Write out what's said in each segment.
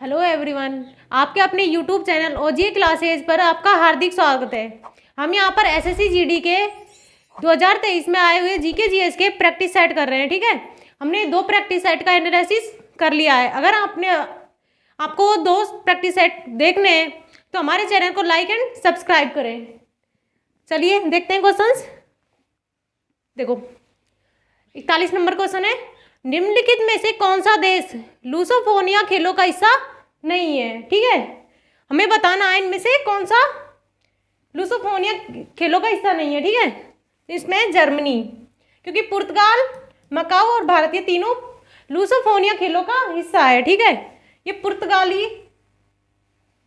Hello everyone, आपके अपने YouTube channel ओजीए classes पर आपका हार्दिक स्वागत है। हम यहाँ पर एसएससी जीडी के 2023 में आए हुए जीके जीएस के प्रैक्टिस सेट कर रहे हैं। ठीक है, हमने 2 प्रैक्टिस सेट का एनालिसिस कर लिया है। अगर आपको 2 प्रैक्टिस सेट देखने हैं तो हमारे चैनल को लाइक एंड सब्सक्राइब करें। चलिए देखते हैं क्वेश्चंस। देखो 41 नंबर क्वेश्चन है, निम्नलिखित में से कौन सा देश लूसोफोनिया खेलों का हिस्सा नहीं है। ठीक है, हमें बताना है इनमें से कौन सा लूसोफोनिया खेलों का हिस्सा नहीं है। ठीक है, इसमें जर्मनी, क्योंकि पुर्तगाल, मकाओ और भारत ये तीनों लूसोफोनिया खेलों का हिस्सा है। ठीक है, ये पुर्तगाली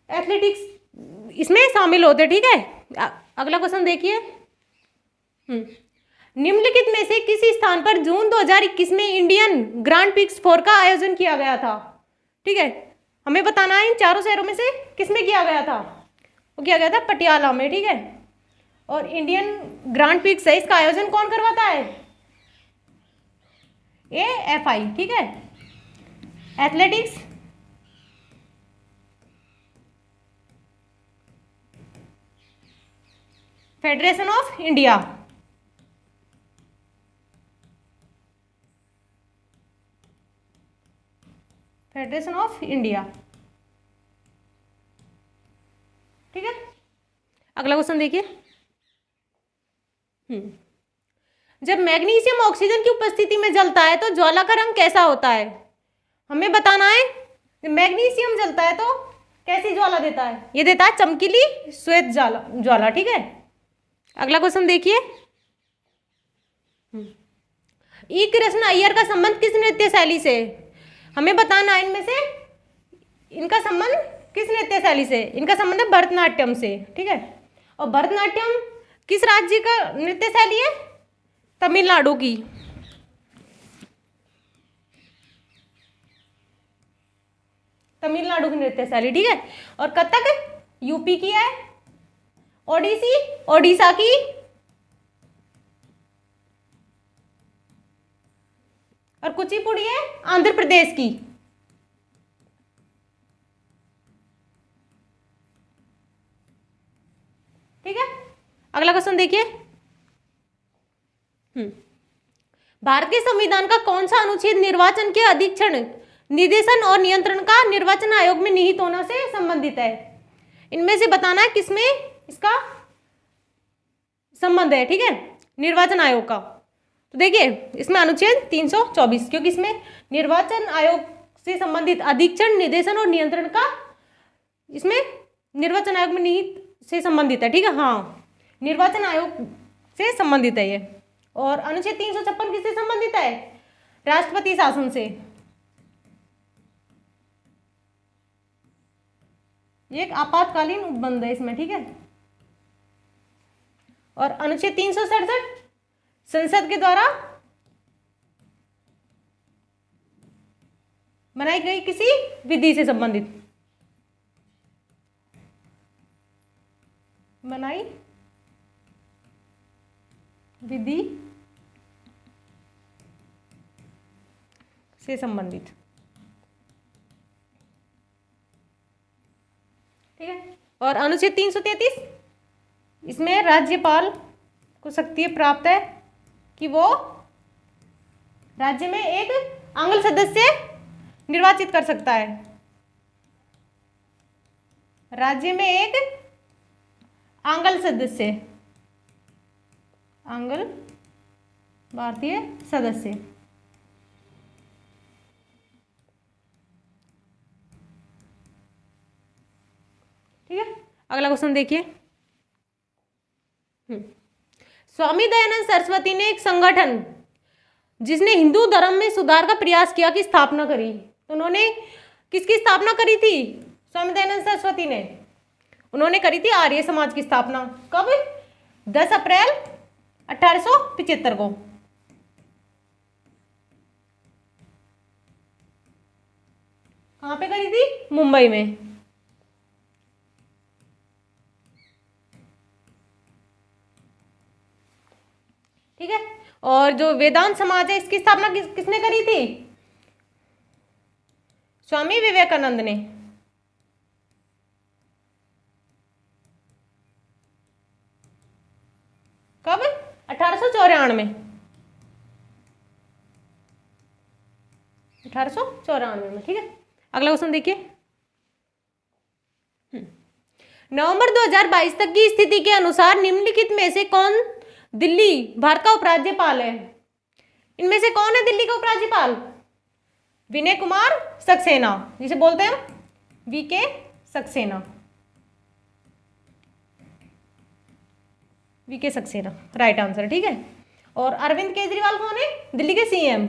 एथलेटिक्स इसमें शामिल होते हैं। ठीक है, अगला क्वेश्चन देखिए। निम्नलिखित में से किस स्थान पर जून 2021 में इंडियन ग्रांड पिक्स 4 का आयोजन किया गया था। ठीक है, हमें बताना है इन चारों शहरों में से किस में किया गया था। वो किया गया था पटियाला में। ठीक है, और इंडियन ग्रांड पिक्स है, इसका आयोजन कौन करवाता है? AFI। ठीक है, athletics federation of India. Federation of India. ठीक है, अगला क्वेश्चन देखिए। जब मैग्नीशियम ऑक्सीजन की उपस्थिति में जलता है तो ज्वाला का रंग कैसा होता है। हमें बताना है मैग्नीशियम जलता है तो कैसी ज्वाला देता है। ये देता है चमकीली श्वेत ज्वाला। ठीक है, अगला क्वेश्चन देखिए। ई कृष्ण अय्यर का संबंध किस नृत्य शैली से। हमें बताना है इनमें से इनका संबंध किस नृत्य शैली से। इनका संबंध है भरतनाट्यम से। ठीक है, और भरतनाट्यम किस राज्य का नृत्य शैली है? तमिलनाडु की। तमिलनाडु की नृत्य शैली। ठीक है, और कथक यूपी की है, ओडिसी ओडिशा की, और कुचिपुड़ी है आंध्र प्रदेश की। ठीक है, अगला क्वेश्चन देखिए। भारत के संविधान का कौन सा अनुच्छेद निर्वाचन के अधीक्षण, निर्देशन और नियंत्रण का निर्वाचन आयोग में निहित होना से संबंधित है। इनमें से बताना है किसमें इसका संबंध है। ठीक है, निर्वाचन आयोग का। तो देखिए इसमें अनुच्छेद 324, क्योंकि इसमें निर्वाचन आयोग से संबंधित अधीक्षण, निर्देशन और नियंत्रण का इसमें निर्वाचन आयोग में निहित से संबंधित है। ठीक है, हाँ, निर्वाचन आयोग से संबंधित है ये। और अनुच्छेद 356 किससे संबंधित है? राष्ट्रपति शासन से। ये एक आपातकालीन उपबंध है इसमें। ठीक है, और अनुच्छेद 367 संसद के द्वारा बनाई गई किसी विधि से संबंधित, बनाई विधि से संबंधित। ठीक है, और अनुच्छेद 333 इसमें राज्यपाल को शक्ति प्राप्त है कि वो राज्य में एक आंगल सदस्य निर्वाचित कर सकता है। राज्य में एक आंगल सदस्य, आंगल भारतीय सदस्य। ठीक है, अगला क्वेश्चन देखिए। स्वामी दयानंद सरस्वती ने एक संगठन जिसने हिंदू धर्म में सुधार का प्रयास किया की स्थापना करी। तो उन्होंने किसकी स्थापना करी थी? स्वामी दयानंद सरस्वती ने, उन्होंने करी थी आर्य समाज की स्थापना। कब? 10 अप्रैल 1875 को। कहाँ पे करी थी? मुंबई में। ठीक है, और जो वेदांत समाज है इसकी स्थापना किसने करी थी? स्वामी विवेकानंद ने। 1894 में, ठीक है। अगला क्वेश्चन देखिए। नवंबर 2022 तक की स्थिति के अनुसार निम्नलिखित में से कौन दिल्ली भारत का उपराज्यपाल है? इनमें से कौन है दिल्ली का उपराज्यपाल? विनय कुमार सक्सेना, जिसे बोलते हैं वीके सक्सेना, वीके सक्सेना राइट आंसर, ठीक है। और अरविंद केजरीवाल कौन है? दिल्ली के सीएम,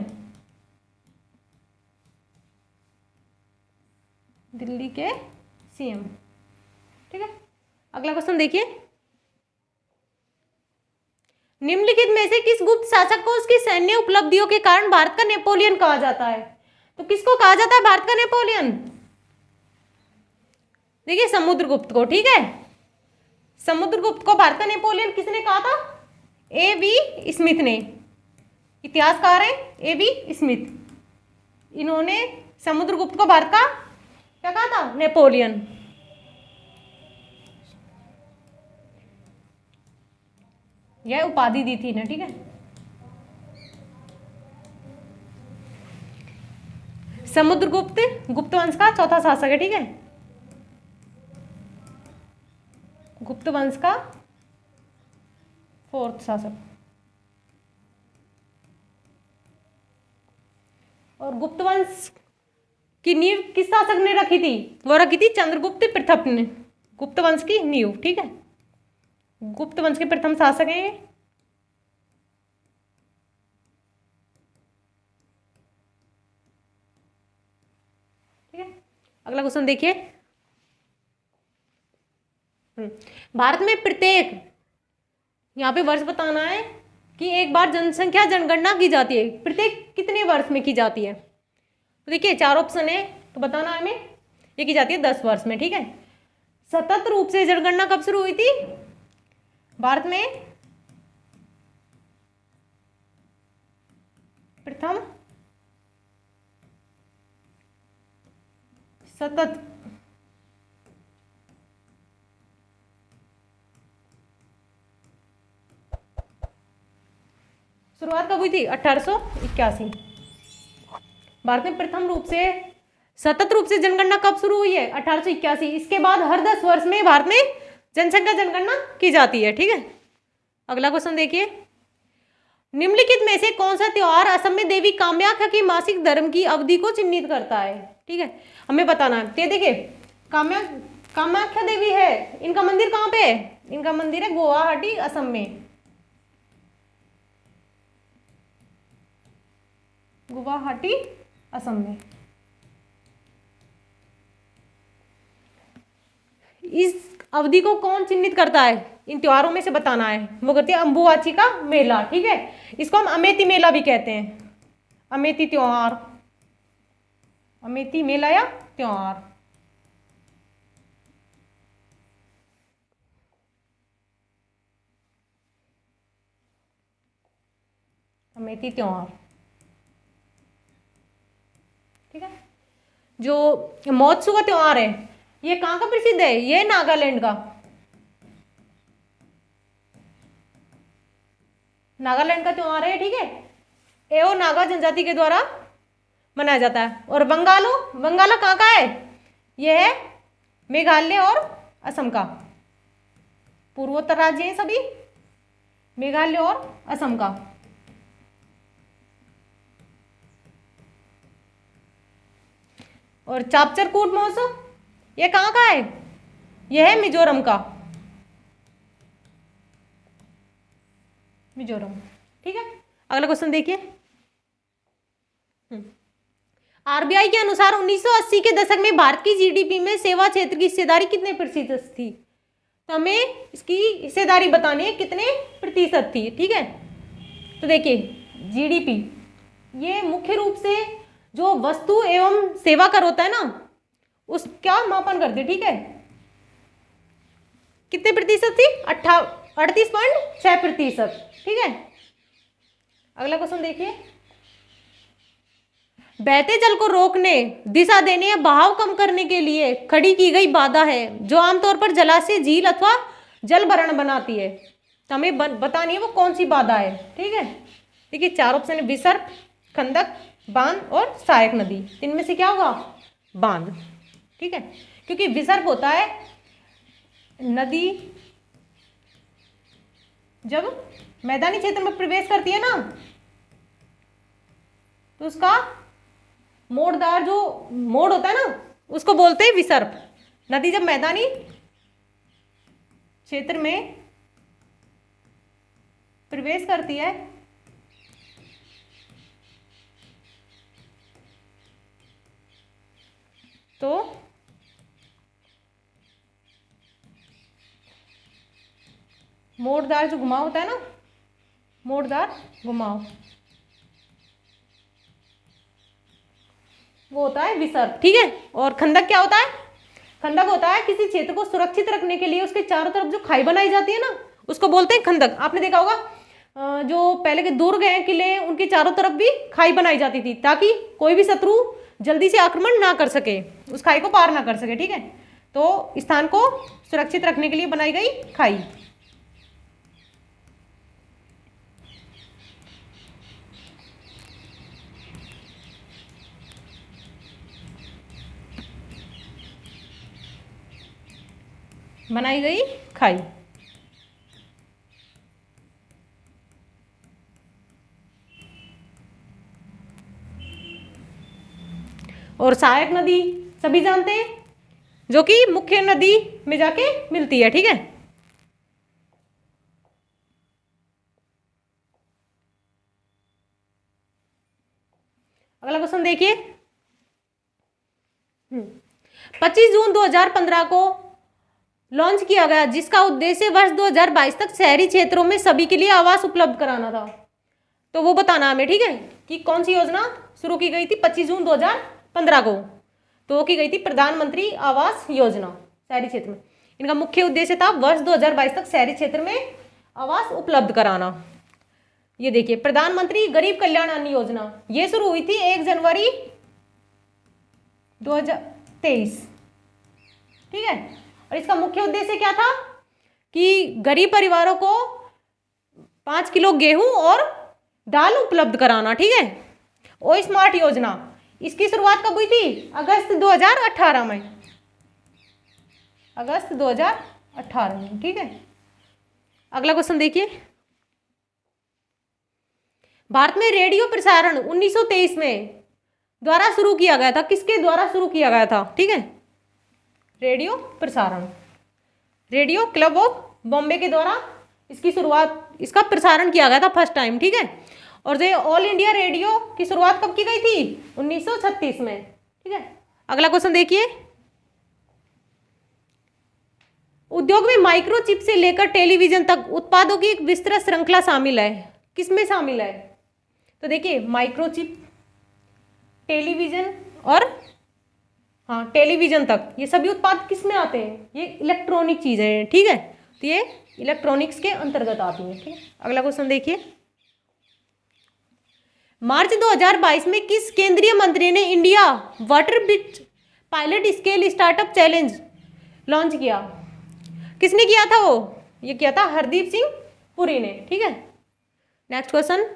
दिल्ली के सीएम, ठीक है। अगला क्वेश्चन देखिए। निम्नलिखित में से किस गुप्त शासक को उसकी सैन्य उपलब्धियों के कारण भारत का नेपोलियन कहा जाता है? तो किसको कहा जाता है भारत का नेपोलियन? देखिए समुद्रगुप्त को, ठीक है। समुद्रगुप्त को भारत का नेपोलियन किसने कहा था? A.V. स्मिथ ने, इतिहासकार है A.V. स्मिथ। इन्होंने समुद्रगुप्त को भारत का क्या कहा था? नेपोलियन। यह उपाधि दी थी ना, ठीक है। समुद्रगुप्त गुप्त वंश का चौथा शासक है, ठीक है। गुप्त वंश का फोर्थ शासक। और गुप्त वंश की नींव किस शासक ने रखी थी? वो रखी थी चंद्रगुप्त प्रथम ने, गुप्त वंश की नींव, ठीक है। गुप्त वंश के प्रथम शासक हैं। ठीक है। अगला क्वेश्चन देखिए। भारत में प्रत्येक, यहाँ पे वर्ष बताना है कि एक बार जनसंख्या जनगणना की जाती है, प्रत्येक कितने वर्ष में की जाती है? तो देखिए 4 ऑप्शन है, तो बताना है हमें। ये की जाती है 10 वर्ष में, ठीक है। सतत रूप से जनगणना कब शुरू हुई थी भारत में? प्रथम सतत शुरुआत कब हुई थी? 1881। भारत में प्रथम रूप से सतत रूप से जनगणना कब शुरू हुई है? 1881। इसके बाद हर 10 वर्ष में भारत में जनसंख्या जनगणना की जाती है, ठीक है। अगला क्वेश्चन देखिए। निम्नलिखित में से कौन सा त्योहार असम में देवी कामाख्या की मासिक धर्म की अवधि को चिन्हित करता है? ठीक है, हमें बताना है। तो देखिए कामाख्या देवी है, इनका मंदिर कहाँ पे है? इनका मंदिर है गुवाहाटी असम में, गुवाहाटी असम में। इस अवधि को कौन चिन्हित करता है? इन त्योहारों में से बताना है। वो कहते हैं अंबुबाची का मेला, ठीक है। इसको हम अमेती मेला भी कहते हैं, अमेती त्योहार, अमेती मेला या त्योहार। अमेती त्योहार, ठीक है। जो महोत्सव का त्योहार है, ये कहाँ का प्रसिद्ध है? ये नागालैंड का, नागालैंड का त्योहार है, ठीक है। एओ नागा जनजाति के द्वारा मनाया जाता है। और बंगाला कहाँ का है? यह है मेघालय और असम का, पूर्वोत्तर राज्य हैं सभी, मेघालय और असम का। और चापचर कूट महोत्सव ये कहाँ का है? यह है मिजोरम का, मिजोरम, ठीक है। अगला क्वेश्चन देखिए। आरबीआई के अनुसार 1980 के दशक में भारत की जीडीपी में सेवा क्षेत्र की हिस्सेदारी कितने प्रतिशत थी? तो हमें इसकी हिस्सेदारी बतानी है, कितने प्रतिशत थी, ठीक है। तो देखिए जीडीपी ये मुख्य रूप से जो वस्तु एवं सेवा कर होता है ना, उसका मापन करती है, ठीक है। कितने प्रतिशत थी? 38.6%, ठीक है। अगला क्वेश्चन देखिए। बहते जल को रोकने, दिशा देने या बहाव कम करने के लिए खड़ी की गई बाधा है जो आमतौर पर जलाशय, झील अथवा जल भरण बनाती है। तो हमें बतानी है वो कौन सी बाधा है। ठीक है, देखिए 4 ऑप्शन है, विसर्प, खंदक, बांध और सहायक नदी। इनमें से क्या होगा? बांध। ठीक है, क्योंकि विसर्प होता है नदी जब मैदानी क्षेत्र में प्रवेश करती है ना, तो उसका मोड़दार जो मोड़ होता है ना, उसको बोलते हैं विसर्प। नदी जब मैदानी क्षेत्र में प्रवेश करती है तो मोड़दार जो घुमाव होता है ना, मोड़दार घुमाव, वो होता है विसर्प। ठीक है, और खंदक क्या होता है? खंदक होता है किसी क्षेत्र को सुरक्षित रखने के लिए उसके चारों तरफ जो खाई बनाई जाती है ना, उसको बोलते हैं खंदक। आपने देखा होगा जो पहले के दुर्ग हैं, किले, उनके चारों तरफ भी खाई बनाई जाती थी ताकि कोई भी शत्रु जल्दी से आक्रमण ना कर सके, उस खाई को पार ना कर सके। ठीक है, तो स्थान को सुरक्षित रखने के लिए बनाई गई खाई। बनाई गई खाई। और सहायक नदी सभी जानते हैं, जो कि मुख्य नदी में जाके मिलती है। ठीक है, अगला क्वेश्चन देखिए। 25 जून 2015 को लॉन्च किया गया, जिसका उद्देश्य वर्ष 2022 तक शहरी क्षेत्रों में सभी के लिए आवास उपलब्ध कराना था। तो वो बताना हमें। ठीक है, कि कौन सी योजना शुरू की गई थी 25 जून 2015 को? तो वो की गई थी प्रधानमंत्री आवास योजना, शहरी क्षेत्र में। इनका मुख्य उद्देश्य था वर्ष 2022 तक शहरी क्षेत्र में आवास उपलब्ध कराना। ये देखिए, प्रधानमंत्री गरीब कल्याण अन्न योजना, ये शुरू हुई थी 1 जनवरी 2023। ठीक है, और इसका मुख्य उद्देश्य क्या था कि गरीब परिवारों को 5 किलो गेहूं और दाल उपलब्ध कराना। ठीक है, ओ स्मार्ट योजना, इसकी शुरुआत कब हुई थी? अगस्त 2018 में, अगस्त 2018 में। ठीक है, अगला क्वेश्चन देखिए। भारत में रेडियो प्रसारण 1923 में द्वारा शुरू किया गया था। किसके द्वारा शुरू किया गया था? ठीक है, रेडियो प्रसारण, रेडियो क्लब ऑफ बॉम्बे के द्वारा इसकी शुरुआत, इसका प्रसारण किया गया था फर्स्ट टाइम। ठीक है, और जो ऑल इंडिया रेडियो की शुरुआत कब की गई थी? 1936 में। ठीक है, अगला क्वेश्चन देखिए। उद्योग में माइक्रोचिप से लेकर टेलीविजन तक उत्पादों की एक विस्तृत श्रृंखला शामिल है। किसमें शामिल है? तो देखिए, माइक्रोचिप, टेलीविजन और टेलीविजन तक, ये सभी उत्पाद किस में आते हैं? ये इलेक्ट्रॉनिक चीजें हैं। ठीक है, तो ये इलेक्ट्रॉनिक्स के अंतर्गत आती हैं। ठीक है, अगला क्वेश्चन देखिए। मार्च 2022 में किस केंद्रीय मंत्री ने India water bridge pilot scale startup challenge launch किया? किसने किया था वो? ये किया था हरदीप सिंह पुरी ने। ठीक है, नेक्स्ट क्वेश्चन।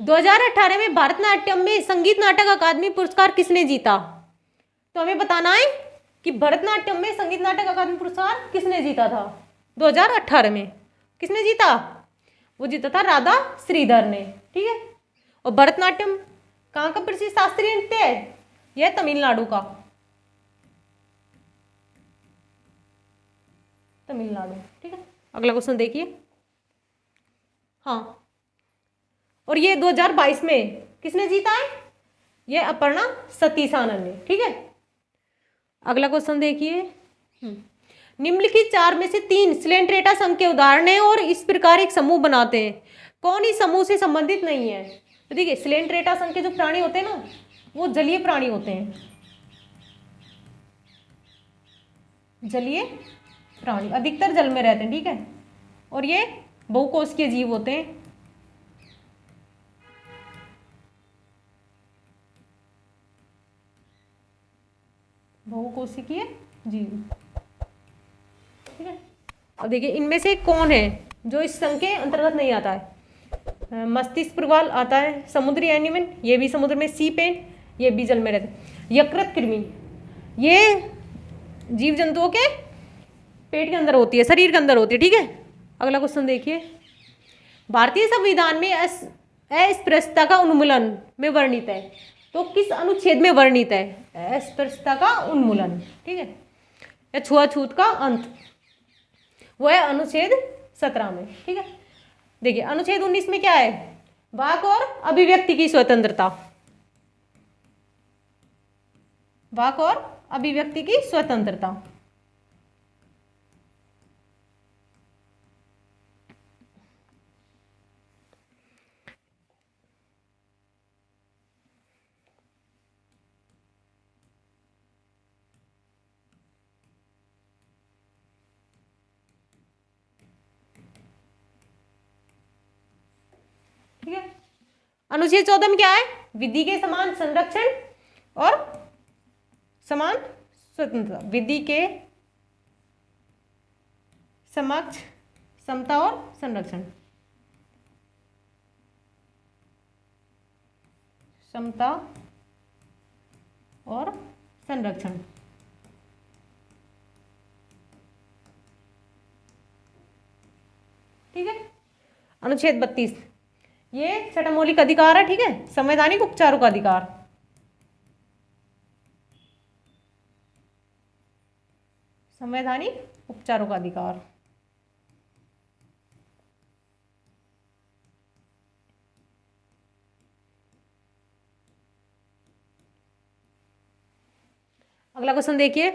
2018 में भरतनाट्यम में संगीत नाटक अकादमी पुरस्कार किसने जीता? तो हमें बताना है कि भरतनाट्यम में संगीत नाटक अकादमी पुरस्कार किसने जीता था 2018 में? किसने जीता? वो जीता था राधा श्रीधर ने। ठीक है, और भरतनाट्यम कहाँ का प्रसिद्ध शास्त्रीय नृत्य है? यह तमिलनाडु का, तमिलनाडु। ठीक है, अगला क्वेश्चन देखिए। हाँ, और ये 2022 में किसने जीता है? ये अपर्णा सतीश आनंद ने। ठीक है, अगला क्वेश्चन देखिए। निम्नलिखित 4 में से 3 सिलेंट्रेटा संघ के उदाहरण हैं और इस प्रकार एक समूह बनाते हैं। कौन इस समूह से संबंधित नहीं है? तो देखिए, सिलेंट्रेटा संघ के जो प्राणी होते हैं ना, वो जलीय प्राणी होते हैं, जलीय प्राणी अधिकतर जल में रहते हैं। ठीक है, और ये बहुकोशिकीय जीव होते हैं। बहुकोशिकीय जीव। ठीक है, अब देखिए इनमें से कौन है जो इस संघ के अंतर्गत नहीं आता है। मस्तिष्क प्रवाल आता है, समुद्री एनिमल, ये भी समुद्र में, सी पेन, ये भी जल में रहते। यकृत कृमि, ये जीव जंतुओं के पेट के अंदर होती है, शरीर के अंदर होती है, ठीक है। अगला क्वेश्चन देखिए, भारतीय संविधान में अस्पृश्यता का उन्मूलन में वर्णित है, तो किस अनुच्छेद में वर्णित है अस्पृश्यता का उन्मूलन, ठीक है, या छुआछूत का अंत, वो है अनुच्छेद 17 में, ठीक है। देखिए अनुच्छेद 19 में क्या है, वाक और अभिव्यक्ति की स्वतंत्रता, वाक और अभिव्यक्ति की स्वतंत्रता। ठीक है। अनुच्छेद 14 में क्या है, विधि के समान संरक्षण और समान स्वतंत्रता, विधि के समक्ष समता और संरक्षण, समता और संरक्षण। ठीक है। अनुच्छेद 32 ये छठा मौलिक अधिकार है, ठीक है, संवैधानिक उपचारों का अधिकार। संवैधानिक उपचारों का अधिकार। अगला क्वेश्चन देखिए,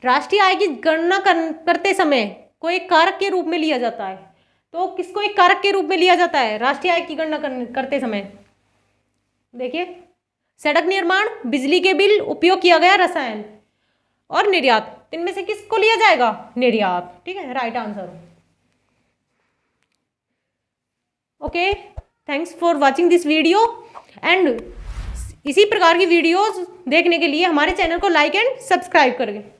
राष्ट्रीय आय की गणना करते समय को एक कारक के रूप में लिया जाता है, तो किसको एक कारक के रूप में लिया जाता है राष्ट्रीय आय की गणना करते समय? देखिए सड़क निर्माण, बिजली के बिल, उपयोग किया गया रसायन और निर्यात, इनमें से किसको लिया जाएगा? निर्यात, ठीक है, right answer. Okay, thanks for watching this video and इसी प्रकार की वीडियोस देखने के लिए हमारे चैनल को लाइक एंड सब्सक्राइब करें।